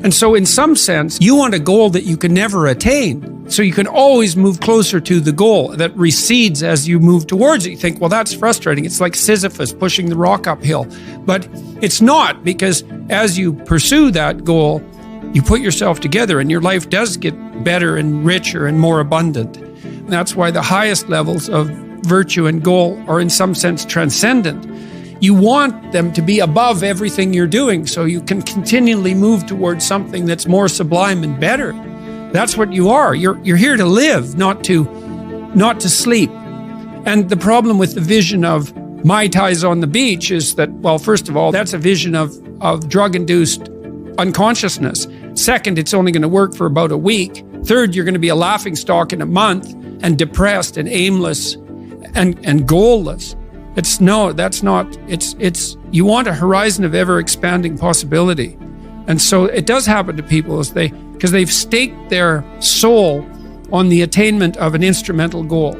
And so in some sense, you want a goal that you can never attain. So you can always move closer to the goal that recedes as you move towards it. You think, well, that's frustrating. It's like Sisyphus pushing the rock uphill. But it's not, because as you pursue that goal, you put yourself together and your life does get better and richer and more abundant. And that's why the highest levels of virtue and goal are in some sense transcendent. You want them to be above everything you're doing so you can continually move towards something that's more sublime and better. That's what you are. You're here to live, not to sleep. And the problem with the vision of Mai Tais on the beach is that, well, first of all, that's a vision of drug-induced unconsciousness. Second, it's only going to work for about a week. Third, you're going to be a laughingstock in a month and depressed and aimless and goalless. You want a horizon of ever-expanding possibility. And so it does happen to people because they've staked their soul on the attainment of an instrumental goal.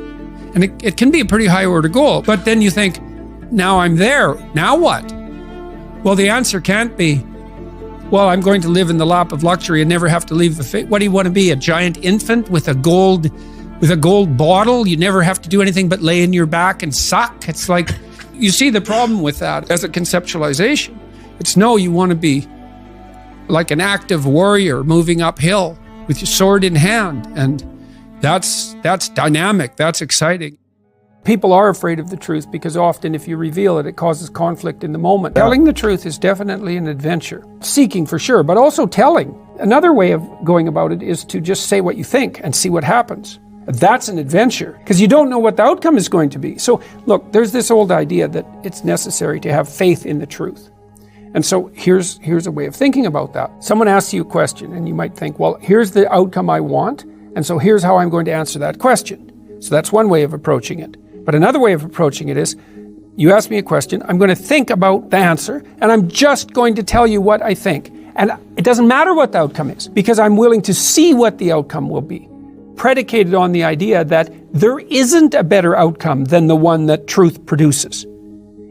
And it can be a pretty high-order goal, but then you think, now I'm there, now what? Well, the answer can't be, well, I'm going to live in the lap of luxury and never have to leave the faith. What do you want to be, a giant infant with a gold bottle? You never have to do anything but lay in your back and suck. It's like, you see the problem with that as a conceptualization. It's no, you want to be like an active warrior moving uphill with your sword in hand. And that's dynamic, that's exciting. People are afraid of the truth because often if you reveal it, it causes conflict in the moment. Telling the truth is definitely an adventure. Seeking for sure, but also telling. Another way of going about it is to just say what you think and see what happens. That's an adventure, because you don't know what the outcome is going to be. So look, there's this old idea that it's necessary to have faith in the truth. And so here's a way of thinking about that. Someone asks you a question and you might think, well, here's the outcome I want, and so here's how I'm going to answer that question. So that's one way of approaching it. But another way of approaching it is, you ask me a question, I'm going to think about the answer, and I'm just going to tell you what I think. And it doesn't matter what the outcome is, because I'm willing to see what the outcome will be, predicated on the idea that there isn't a better outcome than the one that truth produces.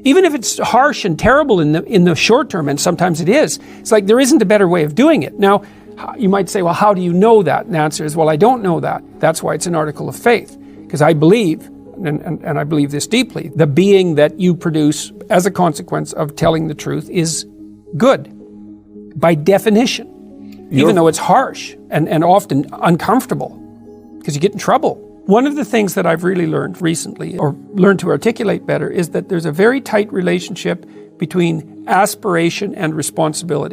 Even if it's harsh and terrible in the short term, and sometimes it is, it's like there isn't a better way of doing it. Now, you might say, well, how do you know that? And the answer is, well, I don't know that. That's why it's an article of faith, because I believe, and I believe this deeply, the being that you produce as a consequence of telling the truth is good, by definition, even though it's harsh and often uncomfortable, because you get in trouble. One of the things that I've really learned recently, or learned to articulate better, is that there's a very tight relationship between aspiration and responsibility.